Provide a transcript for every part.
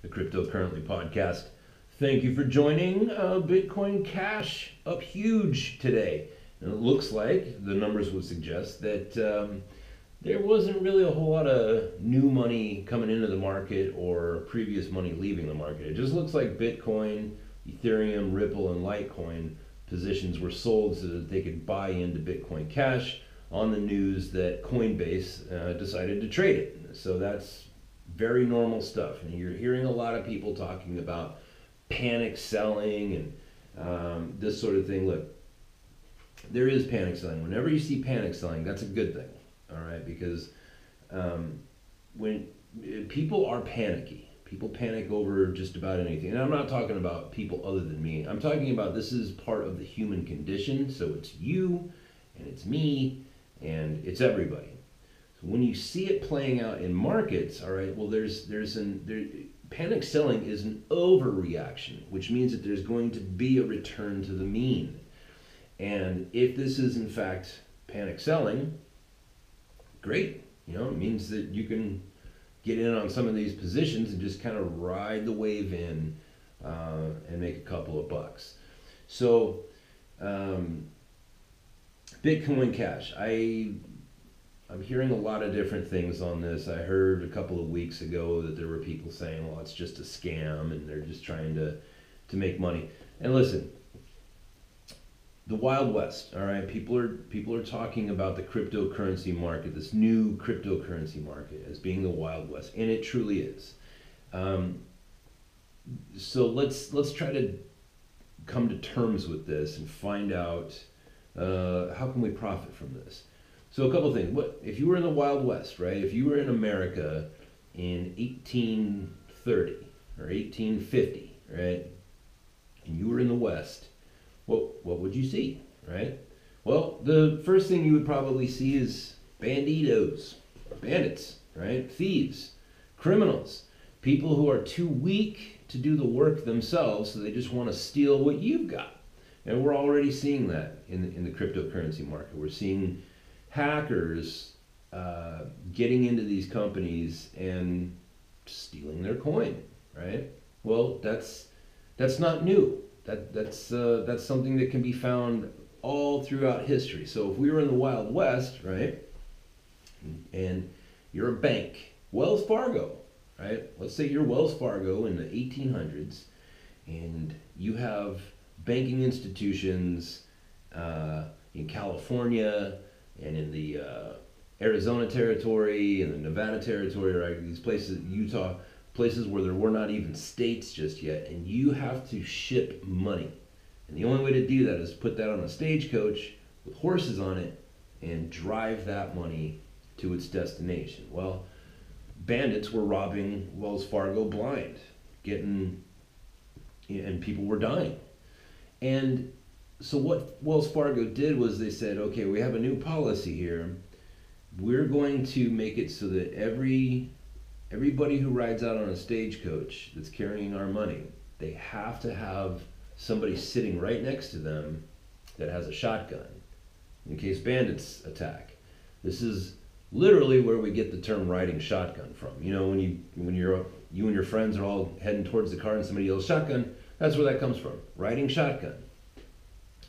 the Crypto Currently podcast. Thank you for joining. Bitcoin Cash up huge today. And it looks like the numbers would suggest that there wasn't really a whole lot of new money coming into the market or previous money leaving the market. It just looks like Bitcoin, Ethereum, Ripple, and Litecoin positions were sold so that they could buy into Bitcoin Cash on the news that Coinbase decided to trade it. So that's very normal stuff. And you're hearing a lot of people talking about panic selling and this sort of thing. Look, there is panic selling. Whenever you see panic selling, that's a good thing, all right? Because when people are panicky, people panic over just about anything. And I'm not talking about people other than me. I'm talking about this is part of the human condition. So it's you and it's me and it's everybody. So when you see it playing out in markets, all right, well, panic selling is an overreaction, which means that there's going to be a return to the mean. And if this is in fact panic selling, great. It means that you can get in on some of these positions and just kind of ride the wave in and make a couple of bucks. So Bitcoin Cash, I'm hearing a lot of different things on this. I heard a couple of weeks ago that there were people saying, well, it's just a scam and they're just trying to make money. And listen, the Wild West, all right? People are talking about the cryptocurrency market, this new cryptocurrency market as being the Wild West, and it truly is. So let's try to come to terms with this and find out how can we profit from this. So a couple of things. What if you were in the Wild West, right? If you were in America in 1830 or 1850, right? And you were in the West, what would you see, right? Well, the first thing you would probably see is banditos, bandits, right? Thieves, criminals, people who are too weak to do the work themselves, so they just want to steal what you've got. And we're already seeing that in the cryptocurrency market. We're seeing hackers getting into these companies and stealing their coin, right? Well, that's not new. That's something that can be found all throughout history. So if we were in the Wild West, right, and you're a bank, Wells Fargo, right? Let's say you're Wells Fargo in the 1800s, and you have banking institutions in California and in the Arizona territory and the Nevada territory, right? These places, Utah, places where there were not even states just yet, and you have to ship money. And the only way to do that is put that on a stagecoach with horses on it and drive that money to its destination. Well, bandits were robbing Wells Fargo blind, and people were dying. And so what Wells Fargo did was they said, okay, we have a new policy here. We're going to make it so that everybody who rides out on a stagecoach that's carrying our money, they have to have somebody sitting right next to them that has a shotgun in case bandits attack. This is literally where we get the term riding shotgun from. When you and your friends are all heading towards the car and somebody yells shotgun, that's where that comes from, riding shotgun.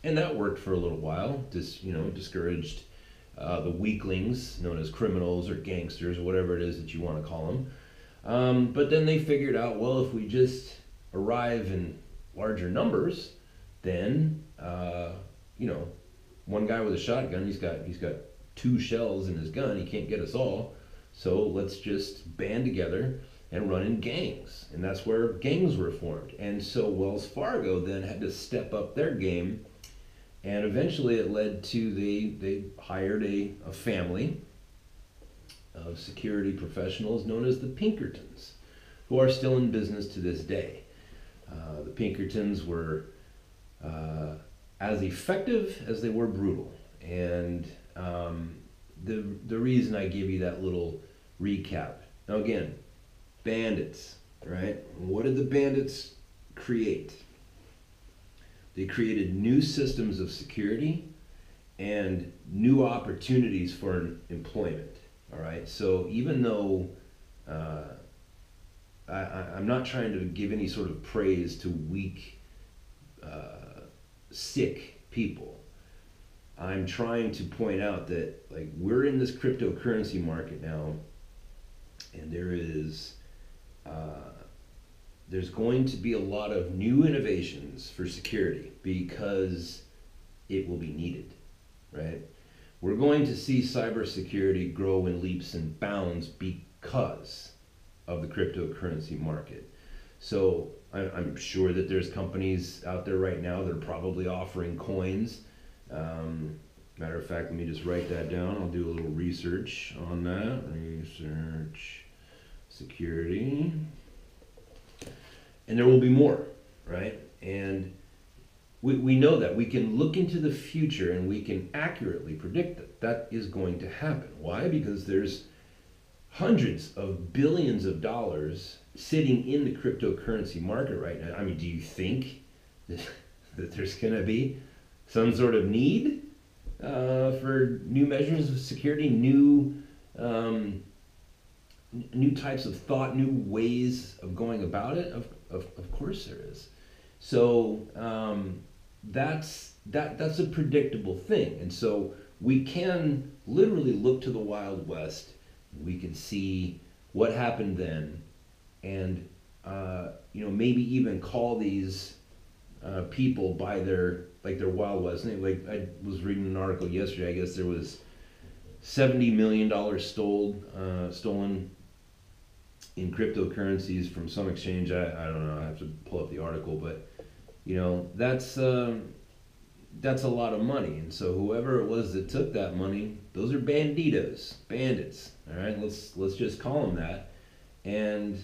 And that worked for a little while, discouraged the weaklings known as criminals or gangsters or whatever it is that you want to call them. But then they figured out, well, if we just arrive in larger numbers, then one guy with a shotgun, he's got 2 shells in his gun, he can't get us all. So let's just band together and run in gangs. And that's where gangs were formed. And so Wells Fargo then had to step up their game. And eventually it led to they hired a family of security professionals known as the Pinkertons, who are still in business to this day. The Pinkertons were as effective as they were brutal. And the reason I give you that little recap. Now again, bandits, right? What did the bandits create? They created new systems of security and new opportunities for employment. All right. So even though I'm not trying to give any sort of praise to weak, sick people. I'm trying to point out that like we're in this cryptocurrency market now, and uh, there's going to be a lot of new innovations for security because it will be needed, right? We're going to see cybersecurity grow in leaps and bounds because of the cryptocurrency market. So I'm sure that there's companies out there right now that are probably offering coins. Matter of fact, let me just write that down. I'll do a little research on that. Research security. And there will be more, right? And we know that. We can look into the future and we can accurately predict that that is going to happen. Why? Because there's hundreds of billions of dollars sitting in the cryptocurrency market right now. I mean, do you think that, that there's going to be some sort of need for new measures of security, new types of thought, new ways of going about it? Of course there is. So that's a predictable thing, and so we can literally look to the Wild West. We can see what happened then, and maybe even call these people by their Wild West name. Like I was reading an article yesterday. I guess there was $70 million stolen in cryptocurrencies from some exchange. I don't know. I have to pull up the article, but that's a lot of money. And so whoever it was that took that money, those are banditos, bandits. All right, let's just call them that. And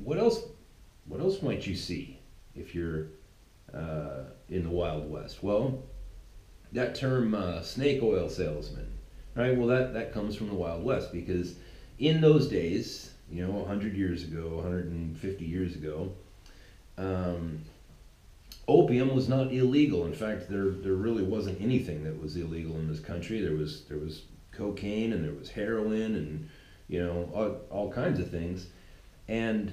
what else? What else might you see if you're in the Wild West? Well, that term snake oil salesman, right? Well, that comes from the Wild West because in those days, 100 years ago, 150 years ago, opium was not illegal. In fact, there really wasn't anything that was illegal in this country. There was cocaine and there was heroin and all kinds of things, and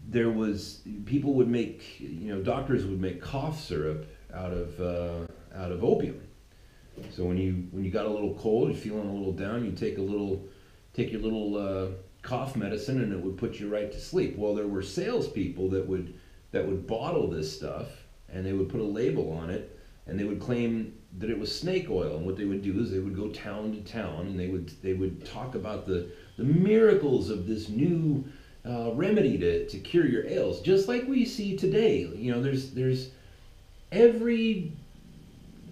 there was people would make doctors would make cough syrup out of opium. So when you got a little cold, you're feeling a little down, you take your little cough medicine, and it would put you right to sleep. Well, there were salespeople that would bottle this stuff, and they would put a label on it, and they would claim that it was snake oil. And what they would do is they would go town to town, and they would talk about the miracles of this new remedy to cure your ails, just like we see today. There's every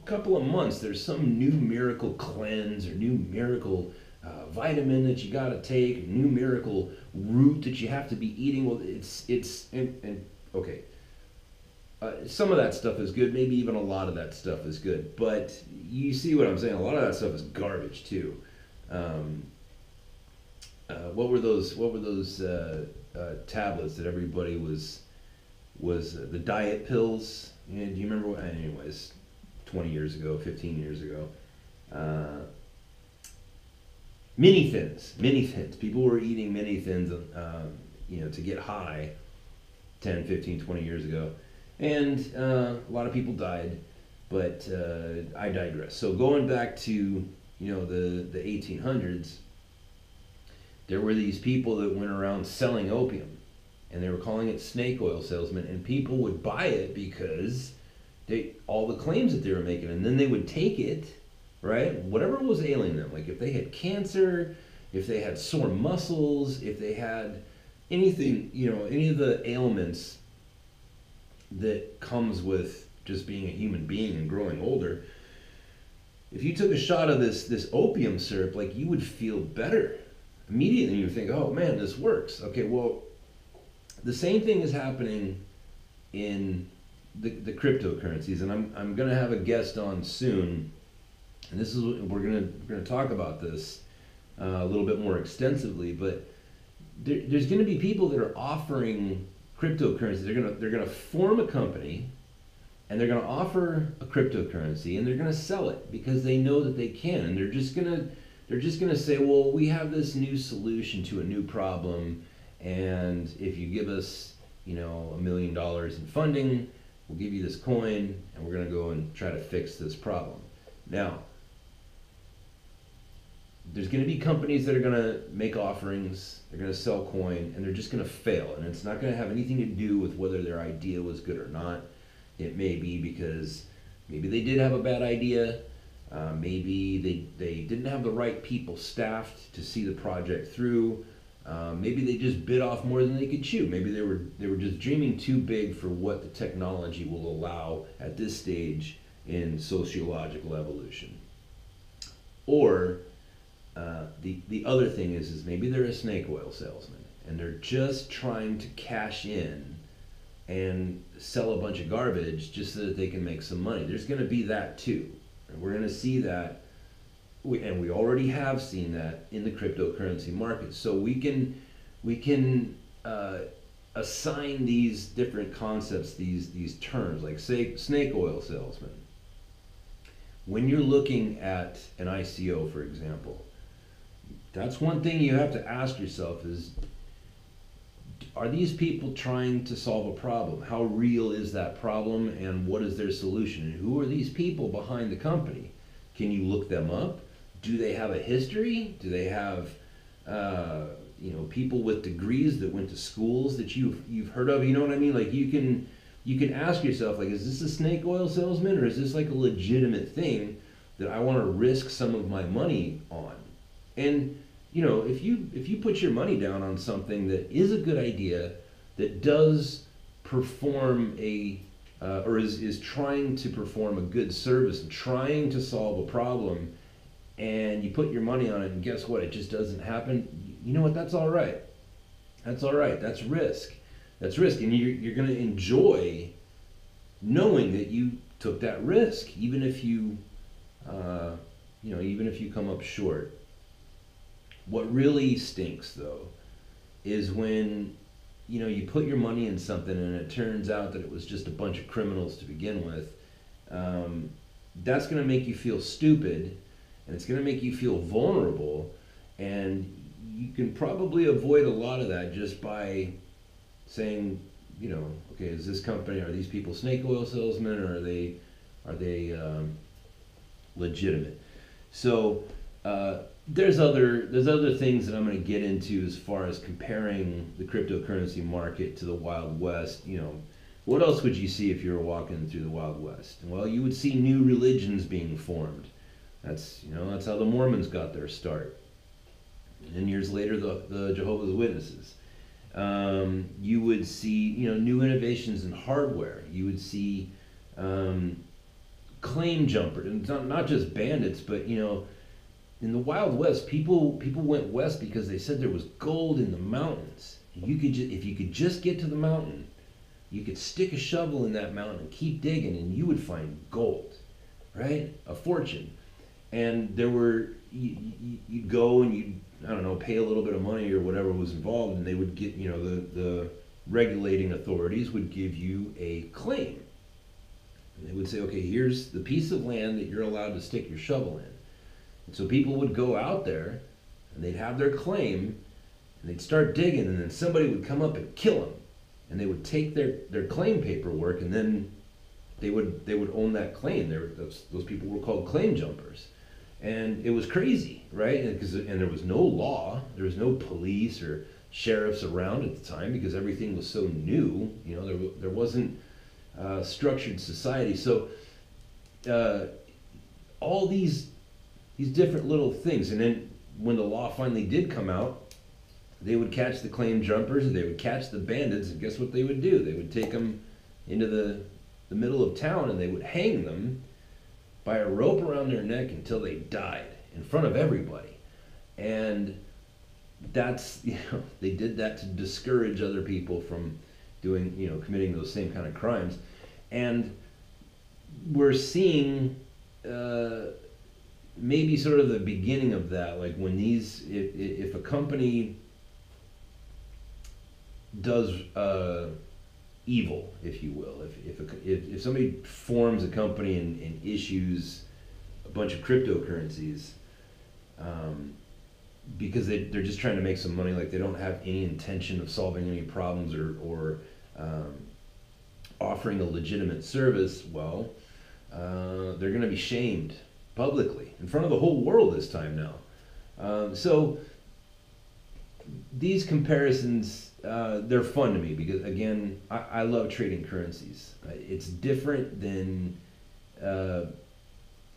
couple of months there's some new miracle cleanse or new miracle vitamin that you got to take, new miracle root that you have to be eating. Well, okay, some of that stuff is good, maybe even a lot of that stuff is good, but you see what I'm saying. A lot of that stuff is garbage too. What were those tablets that everybody was the diet pills? Do you remember what? Anyways, 20 years ago, 15 years ago. Mini thins. People were eating mini thins, to get high 10, 15, 20 years ago. And a lot of people died, but I digress. So going back to, the 1800s, there were these people that went around selling opium, and they were calling it snake oil salesmen, and people would buy it because all the claims that they were making, and then they would take it, right? Whatever was ailing them, like if they had cancer, if they had sore muscles, if they had anything, any of the ailments that comes with just being a human being and growing older, if you took a shot of this opium syrup, like you would feel better immediately. You would think, oh man, this works. Okay, well, the same thing is happening in the cryptocurrencies, and I'm going to have a guest on soon, and this is we're going to talk about this a little bit more extensively. But there's going to be people that are offering cryptocurrency. They're going to form a company, and they're going to offer a cryptocurrency, and they're going to sell it because they know that they can, and they're just going to They're just going to say, well, we have this new solution to a new problem, and if you give us, $1 million in funding, we'll give you this coin, and we're going to go and try to fix this problem. Now, there's going to be companies that are going to make offerings, they're going to sell coin, and they're just going to fail. And it's not going to have anything to do with whether their idea was good or not. It may be because maybe they did have a bad idea. Maybe they didn't have the right people staffed to see the project through. Maybe they just bit off more than they could chew. Maybe they were just dreaming too big for what the technology will allow at this stage in sociological evolution. Or the other thing is maybe they're a snake oil salesman and they're just trying to cash in and sell a bunch of garbage just so that they can make some money. There's going to be that too. And we're going to see that, and we already have seen that in the cryptocurrency market. So we can assign these different concepts, these terms, like say snake oil salesman. When you're looking at an ICO, for example, that's one thing you have to ask yourself is, are these people trying to solve a problem? How real is that problem, and what is their solution? And who are these people behind the company? Can you look them up? Do they have a history? Do they have people with degrees that went to schools that you've heard of? You know what I mean? Like you can ask yourself, like, is this a snake oil salesman, or is this like a legitimate thing that I want to risk some of my money on? And if you put your money down on something that is a good idea, that does perform or is trying to perform a good service and trying to solve a problem, and you put your money on it, and guess what? It just doesn't happen. You know what? That's all right. That's all right. That's risk. That's risk, and you're going to enjoy knowing that you took that risk, even if you come up short. What really stinks, though, is when you put your money in something and it turns out that it was just a bunch of criminals to begin with. That's going to make you feel stupid, and it's going to make you feel vulnerable, and you can probably avoid a lot of that just by saying, okay, is this company, are these people snake oil salesmen, or are they legitimate? So there's other things that I'm going to get into as far as comparing the cryptocurrency market to the Wild West. What else would you see if you were walking through the Wild West? Well, you would see new religions being formed. That's how the Mormons got their start. And years later, the Jehovah's Witnesses. You would see new innovations in hardware. You would see claim jumpers, and not just bandits, but in the Wild West, people went west because they said there was gold in the mountains. If you could just get to the mountain, you could stick a shovel in that mountain and keep digging, and you would find gold, right? A fortune. And you'd go and you'd pay a little bit of money or whatever was involved, and they would get the regulating authorities would give you a claim. And they would say, okay, here's the piece of land that you're allowed to stick your shovel in. And so people would go out there, and they'd have their claim, and they'd start digging, and then somebody would come up and kill them, and they would take their claim paperwork, and then they would own that claim. Those people were called claim jumpers, and it was crazy, right? And there was no law, there was no police or sheriffs around at the time because everything was so new. There wasn't structured society, so all these different little things. And then when the law finally did come out, they would catch the claim jumpers, and they would catch the bandits, and guess what they would do? They would take them into the middle of town, and they would hang them by a rope around their neck until they died in front of everybody. And that's, they did that to discourage other people from committing those same kind of crimes. And we're seeing maybe sort of the beginning of that, like when if a company does evil, if you will, if somebody forms a company and issues a bunch of cryptocurrencies, because they're just trying to make some money. Like they don't have any intention of solving any problems or offering a legitimate service. Well, they're going to be shamed publicly in front of the whole world this time now. So these comparisons, they're fun to me because, again, I love trading currencies. It's different than,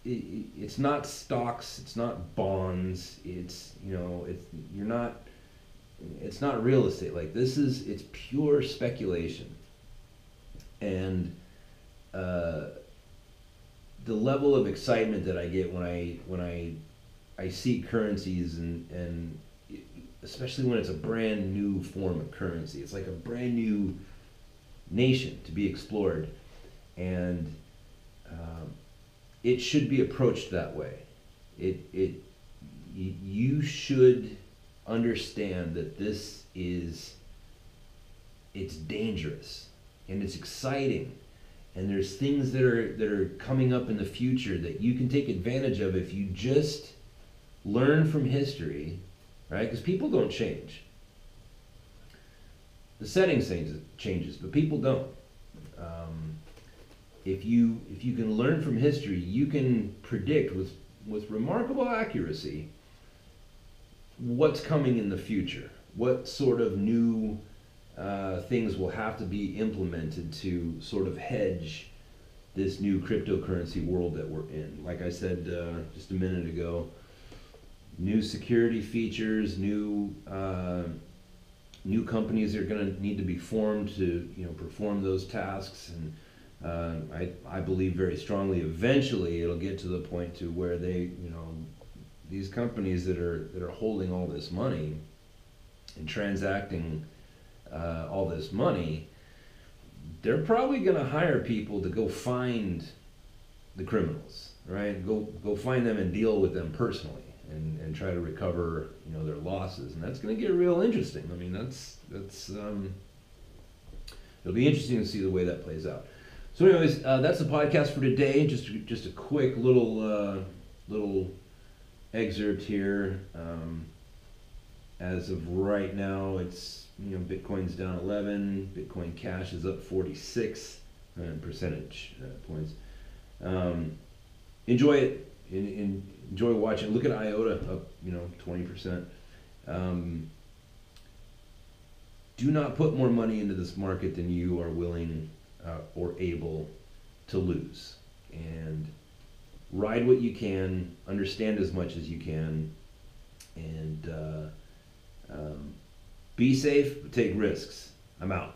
it's not stocks, it's not bonds, it's, it's not real estate. Like it's pure speculation. And the level of excitement that I get when I see currencies and especially when it's a brand new form of currency. It's like a brand new nation to be explored, and it should be approached that way. You should understand that it's dangerous and it's exciting, and there's things that are coming up in the future that you can take advantage of if you just learn from history, right? Because people don't change. The setting changes, but people don't. If you can learn from history, you can predict with remarkable accuracy what's coming in the future. What sort of new things will have to be implemented to sort of hedge this new cryptocurrency world that we're in. Like I said just a minute ago, new security features, new companies are going to need to be formed to perform those tasks, and I believe very strongly eventually it'll get to the point to where these companies that are holding all this money and transacting all this money, they're probably going to hire people to go find the criminals, right? Go find them and deal with them personally, and try to recover their losses, and that's going to get real interesting. I mean, that's it'll be interesting to see the way that plays out. So, anyways, that's the podcast for today. Just a quick little excerpt here. As of right now, it's Bitcoin's down 11. Bitcoin Cash is up 46 percentage points. Enjoy it. Enjoy watching. Look at IOTA up 20%. Do not put more money into this market than you are willing or able to lose, and ride what you can, understand as much as you can, and be safe, but take risks. I'm out.